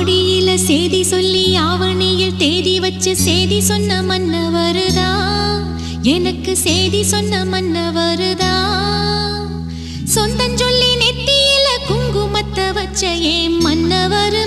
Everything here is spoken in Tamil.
ஆடியில சேதி சொல்லி ஆவணியில் தேதி வச்சு சேதி சொன்ன மன்னவருதா, எனக்கு சேதி சொன்ன மன்னவருதா. சொந்தம் சொல்லி நெத்தியில குங்குமத்தை வச்ச ஏன் மன்னவரு